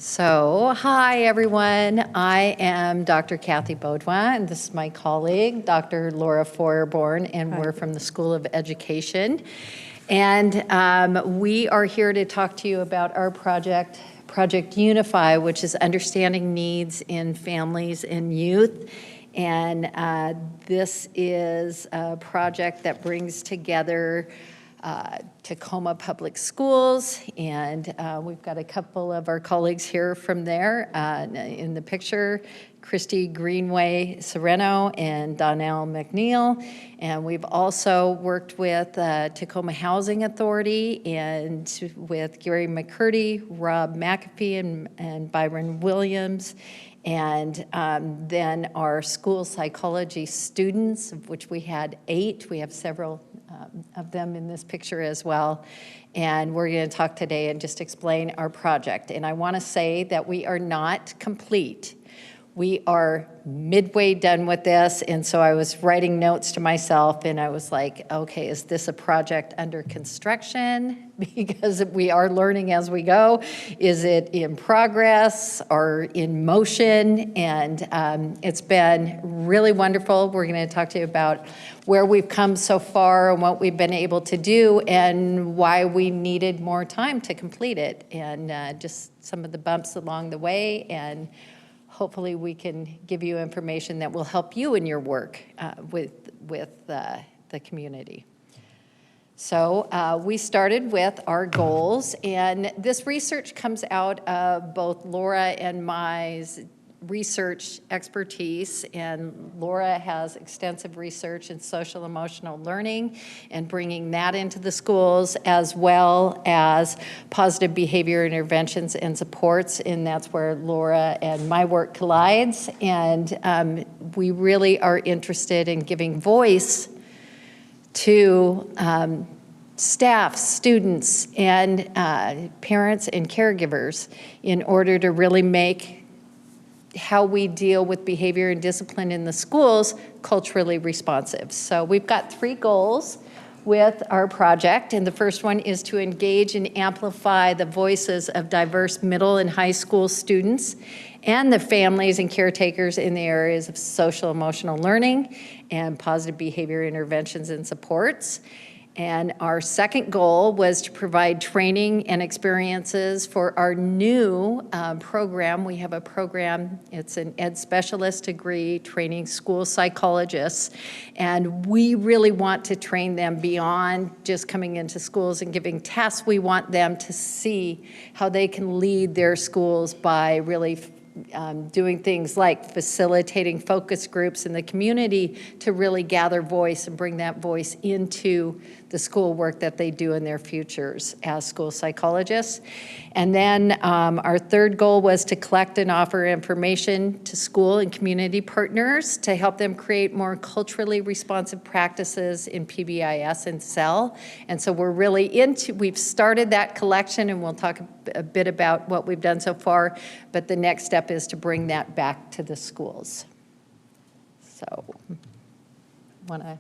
So, hi everyone. I am Dr. Kathy Baudouin, and this is my colleague, Dr. Laura Feuerborn, and we're from the School of Education. And we are here to talk to you about our project, Project Unify, which is understanding needs in families and youth. And this is a project that brings together Tacoma Public Schools, and we've got a couple of our colleagues here from there in the picture, Christy Greenway Sereno and Donnell McNeil. And we've also worked with Tacoma Housing Authority and with Gary McCurdy, Rob McAfee, and Byron Williams. And then our school psychology students, of which we had 8. We have several of them in this picture as well. And we're going to talk today and just explain our project. And I want to say that we are not complete. We are midway done with this, and so I was writing notes to myself, and I was like, okay, is this a project under construction? Because we are learning as we go. Is it in progress or in motion? And it's been really wonderful. We're going to talk to you about where we've come so far and what we've been able to do and why we needed more time to complete it, and just some of the bumps along the way, and hopefully we can give you information that will help you in your work with the community. So we started with our goals, and this research comes out of both Laura and my research expertise, and Laura has extensive research in social emotional learning and bringing that into the schools, as well as positive behavior interventions and supports, and that's where Laura and my work collides. And we really are interested in giving voice to staff, students, and parents and caregivers in order to really make how we deal with behavior and discipline in the schools culturally responsive. So we've got 3 goals with our project, and the first one is to engage and amplify the voices of diverse middle and high school students and the families and caretakers in the areas of social emotional learning and positive behavior interventions and supports. And our second goal was to provide training and experiences for our new program. We have a program, it's an ed specialist degree training school psychologists, and we really want to train them beyond just coming into schools and giving tests. We want them to see how they can lead their schools by really doing things like facilitating focus groups in the community to really gather voice and bring that voice into the school work that they do in their futures as school psychologists. And then our third goal was to collect and offer information to school and community partners to help them create more culturally responsive practices in PBIS and CEL. And so we're really we've started that collection, and we'll talk a bit about what we've done so far, but the next step is to bring that back to the schools. So, want to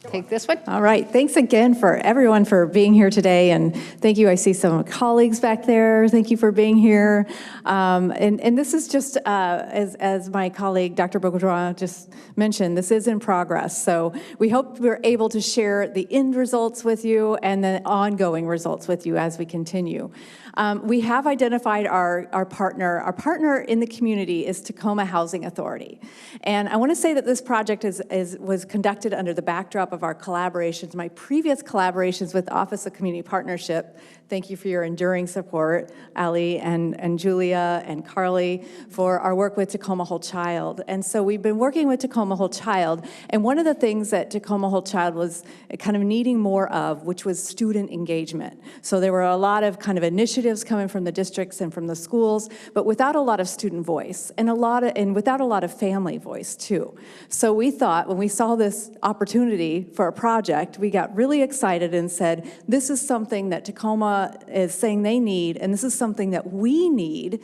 take this one? All right, thanks again for everyone for being here today, and thank you. I see some colleagues back there. Thank you for being here. And this is just, as my colleague, Dr. Baudouin, just mentioned, this is in progress. So we hope we're able to share the end results with you and the ongoing results with you as we continue. We have identified our partner. Our partner in the community is Tacoma Housing Authority. And I want to say that this project was conducted under the backdrop of our collaborations, my previous collaborations with Office of Community Partnership. Thank you for your enduring support, Ali and Julia and Carly, for our work with Tacoma Whole Child. And so we've been working with Tacoma Whole Child, and one of the things that Tacoma Whole Child was kind of needing more of, which was student engagement. So there were a lot of kind of initiatives coming from the districts and from the schools, but without a lot of student voice and without a lot of family voice too. So we thought, when we saw this opportunity for a project, we got really excited and said, this is something that Tacoma is saying they need, and this is something that we need.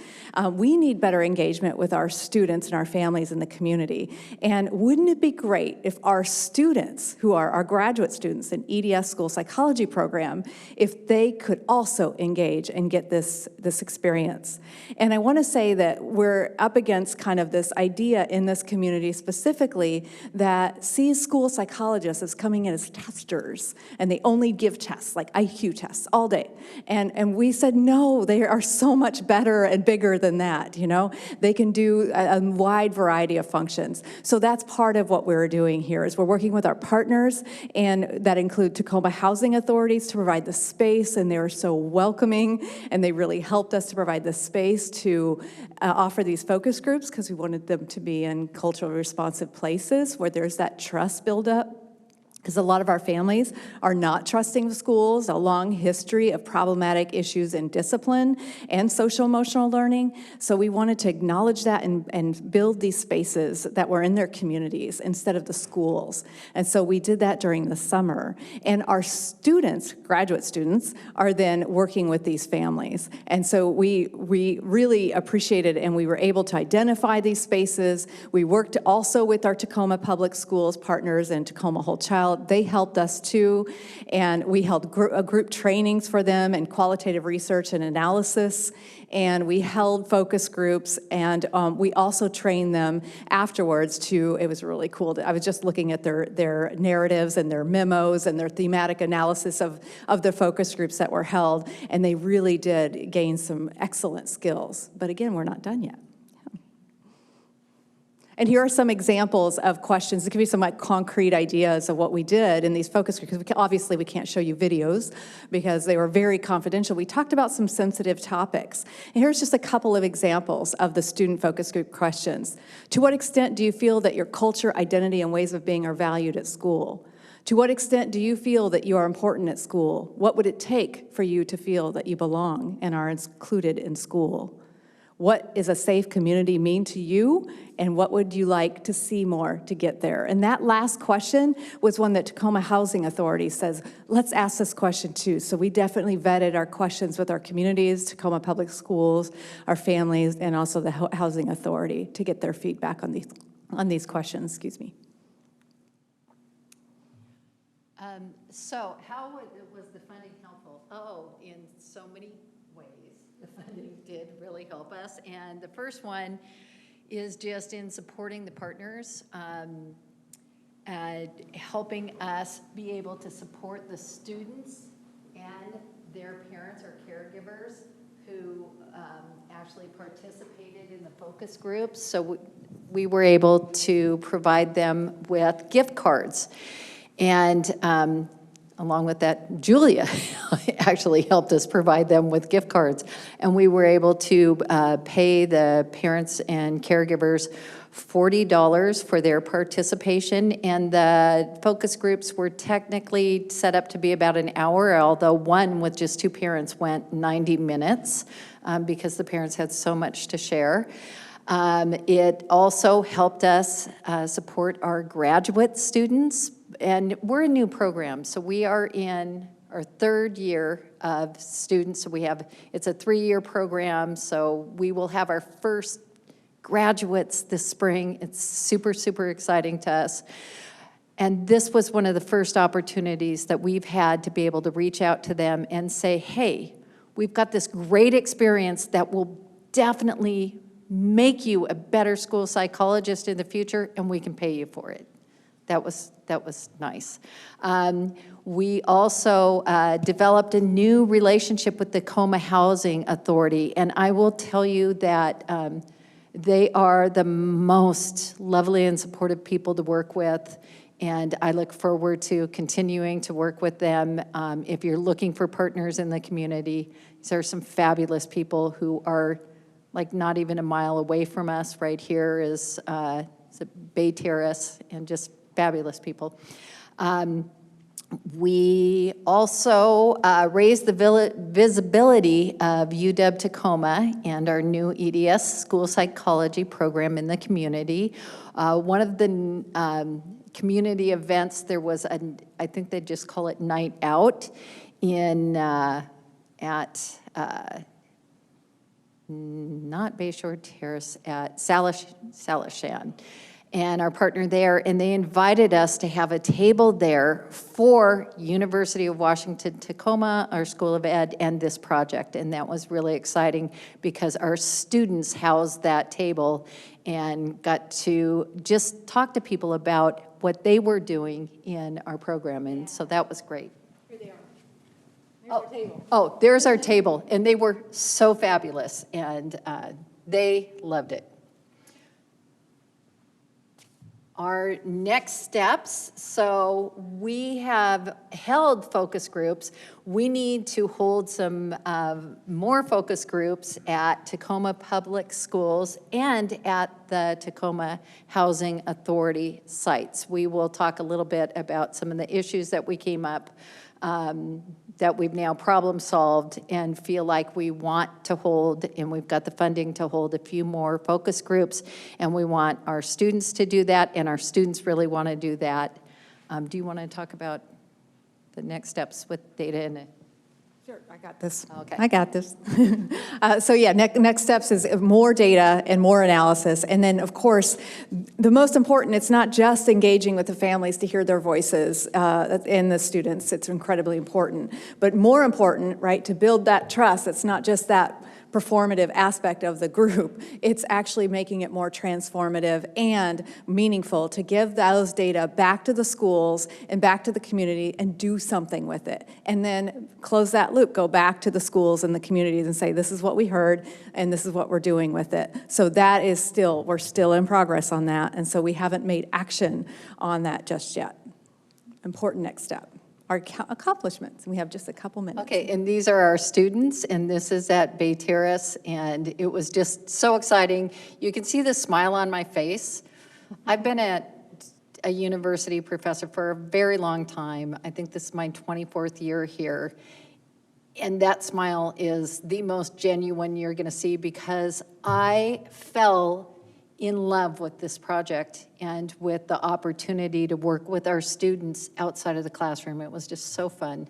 We need better engagement with our students and our families in the community. And wouldn't it be great if our students, who are our graduate students in EDS School Psychology Program, if they could also engage and and get this experience. And I want to say that we're up against kind of this idea in this community specifically that sees school psychologists as coming in as testers, and they only give tests, like IQ tests, all day. And we said, no, they are so much better and bigger than that, you know? They can do a wide variety of functions. So that's part of what we're doing here, is we're working with our partners, and that include Tacoma housing authorities to provide the space, and they were so welcoming, and they really helped us to provide the space to offer these focus groups, because we wanted them to be in culturally responsive places where there's that trust buildup. Because a lot of our families are not trusting the schools, a long history of problematic issues in discipline and social emotional learning. So we wanted to acknowledge that and build these spaces that were in their communities instead of the schools. And so we did that during the summer. And our students, graduate students, are then working with these families. And so we really appreciated, and we were able to identify these spaces. We worked also with our Tacoma Public Schools partners and Tacoma Whole Child. They helped us too, and we held group trainings for them and qualitative research and analysis, and we held focus groups, and we also trained them afterwards to, it was really cool. I was just looking at their narratives and their memos and their thematic analysis of the focus groups that were held, and they really did gain some excellent skills. But again, we're not done yet. And here are some examples of questions. It could be some like concrete ideas of what we did in these focus groups, because obviously we can't show you videos because they were very confidential. We talked about some sensitive topics. And here's just a couple of examples of the student focus group questions. To what extent do you feel that your culture, identity, and ways of being are valued at school? To what extent do you feel that you are important at school? What would it take for you to feel that you belong and are included in school? What does a safe community mean to you, and what would you like to see more to get there? And that last question was one that Tacoma Housing Authority says, let's ask this question too. So we definitely vetted our questions with our communities, Tacoma Public Schools, our families, and also the Housing Authority to get their feedback on these questions. Excuse me. So how was the funding helpful? Oh, in so many ways. The funding did really help us. And the first one is just in supporting the partners, helping us be able to support the students and their parents or caregivers who actually participated in the focus groups. So we were able to provide them with gift cards. And along with that, Julia actually helped us provide them with gift cards. And we were able to pay the parents and caregivers $40 for their participation. And the focus groups were technically set up to be about an hour, although one with just 2 parents went 90 minutes because the parents had so much to share. It also helped us support our graduate students. And we're a new program, so we are in our 3rd year of students. So it's a 3-year program, so we will have our first graduates this spring. It's super, super exciting to us. And this was one of the first opportunities that we've had to be able to reach out to them and say, hey, we've got this great experience that will definitely make you a better school psychologist in the future, and we can pay you for it. That was nice. We also developed a new relationship with the Tacoma Housing Authority, and I will tell you that they are the most lovely and supportive people to work with, and I look forward to continuing to work with them. If you're looking for partners in the community, these are some fabulous people who are like not even a mile away from us. Right here is Bay Terrace, and just fabulous people. We also raised the visibility of UW Tacoma and our new EDS school psychology program in the community. One of the community events, there was I think they just call it Night Out at not Bayshore Terrace, at Salishan. and our partner there, and they invited us to have a table there for University of Washington Tacoma, our School of Ed, and this project. And that was really exciting because our students housed that table and got to just talk to people about what they were doing in our program. And so that was great. Here they are. There's our table. Oh, there's our table. And they were so fabulous, and they loved it. Our next steps, so we have held focus groups. We need to hold some more focus groups at Tacoma Public Schools and at the Tacoma Housing Authority sites. We will talk a little bit about some of the issues that we came up that we've now problem solved and feel like we want to hold, and we've got the funding to hold a few more focus groups, and we want our students to do that, and our students really want to do that. Do you want to talk about the next steps with data and Sure, I got this. Okay. I got this. So yeah, next steps is more data and more analysis. And then, of course, the most important, it's not just engaging with the families to hear their voices and the students. It's incredibly important. But more important, right, to build that trust, it's not just that performative aspect of the group. It's actually making it more transformative and meaningful to give those data back to the schools and back to the community and do something with it. And then close that loop, go back to the schools and the communities and say, this is what we heard and this is what we're doing with it. So that is still, we're still in progress on that. And so we haven't made action on that just yet. Important next step. Our accomplishments. We have just a couple minutes. Okay, and these are our students, and this is at Bay Terrace, and it was just so exciting. You can see the smile on my face. I've been a university professor for a very long time. I think this is my 24th year here, and that smile is the most genuine you're going to see because I fell in love with this project and with the opportunity to work with our students outside of the classroom. It was just so fun.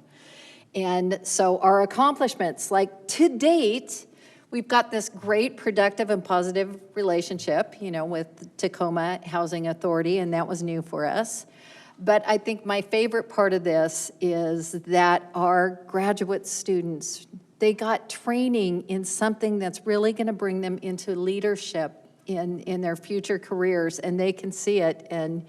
And so our accomplishments, like to date, we've got this great productive and positive relationship, you know, with Tacoma Housing Authority, and that was new for us. But I think my favorite part of this is that our graduate students, they got training in something that's really going to bring them into leadership in their future careers, and they can see it. And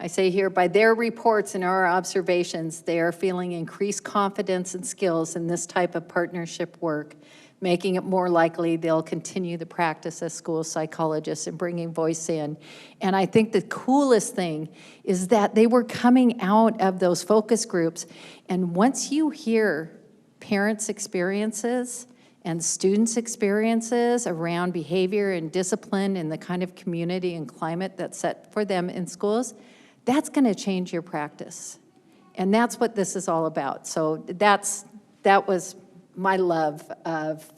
I say here, by their reports and our observations, they are feeling increased confidence and skills in this type of partnership work, making it more likely they'll continue the practice as school psychologists and bringing voice in. And I think the coolest thing is that they were coming out of those focus groups, and once you hear parents' experiences and students' experiences around behavior and discipline and the kind of community and climate that's set for them in schools, that's going to change your practice. And that's what this is all about. So that was my love of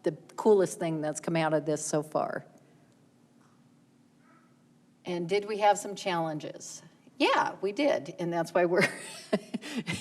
the coolest thing that's come out of this so far. And did we have some challenges? Yeah, we did, and that's why we're,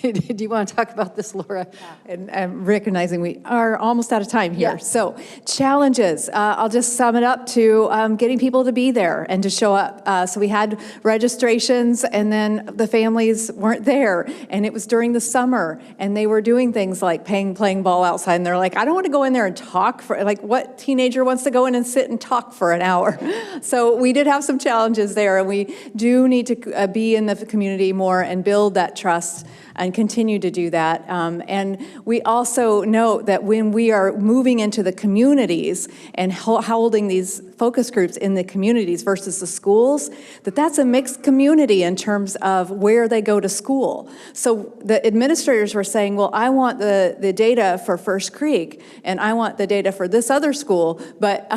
do you want to talk about this, Laura? And recognizing we are almost out of time here. Yeah. So challenges, I'll just sum it up to getting people to be there and to show up. So we had registrations and then the families weren't there, and it was during the summer, and they were doing things like playing ball outside, and they're like, I don't want to go in there and talk for, like, what teenager wants to go in and sit and talk for an hour? So we did have some challenges there, and we do need to be in the community more and build that trust and continue to do that. And we also note that when we are moving into the communities and holding these focus groups in the communities versus the schools, that's a mixed community in terms of where they go to school. So the administrators were saying, well, I want the data for First Creek, and I want the data for this other school, but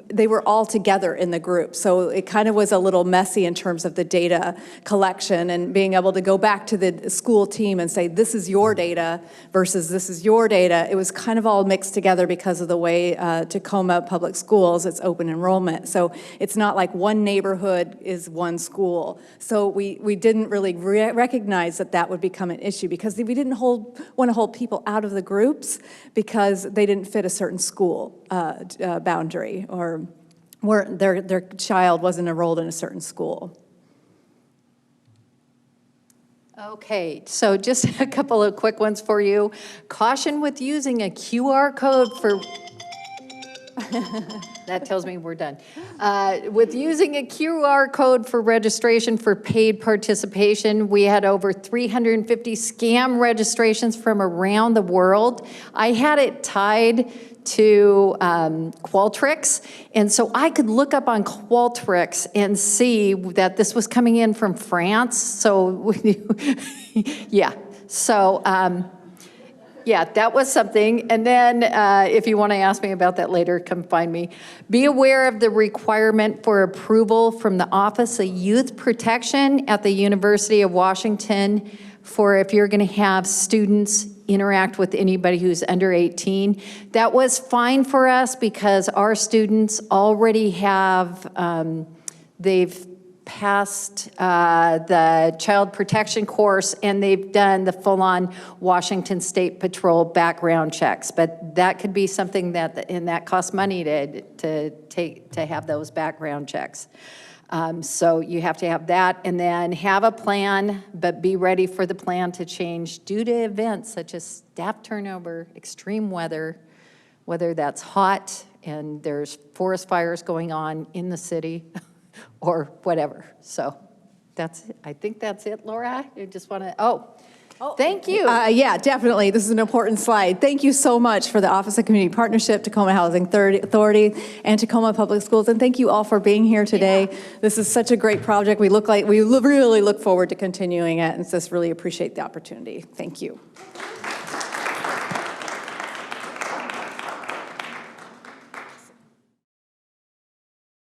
they were all together in the group. So it kind of was a little messy in terms of the data collection and being able to go back to the school team and say, this is your data versus this is your data. It was kind of all mixed together because of the way Tacoma Public Schools, it's open enrollment. So it's not like one neighborhood is one school. So we didn't really recognize that would become an issue because we didn't want to hold people out of the groups because they didn't fit a certain school boundary or their child wasn't enrolled in a certain school. Okay, so just a couple of quick ones for you. Caution with using a QR code for, that tells me we're done. With using a QR code for registration for paid participation, we had over 350 scam registrations from around the world. I had it tied to Qualtrics, and so I could look up on Qualtrics and see that this was coming in from France. So, yeah. So, yeah, that was something. And then if you want to ask me about that later, come find me. Be aware of the requirement for approval from the Office of Youth Protection at the University of Washington for if you're going to have students interact with anybody who's under 18. That was fine for us because our students already have, they've passed the child protection course and they've done the full-on Washington State Patrol background checks. But that could be something that, and that costs money to have those background checks. So you have to have that, and then have a plan, but be ready for the plan to change due to events such as staff turnover, extreme weather, whether that's hot and there's forest fires going on in the city or whatever. So that's it. I think that's it, Laura. You just want to, thank you. Yeah, definitely. This is an important slide. Thank you so much for the Office of Community Partnership, Tacoma Housing Authority, and Tacoma Public Schools. And thank you all for being here today. Yeah. This is such a great project. We really look forward to continuing it, and just really appreciate the opportunity. Thank you.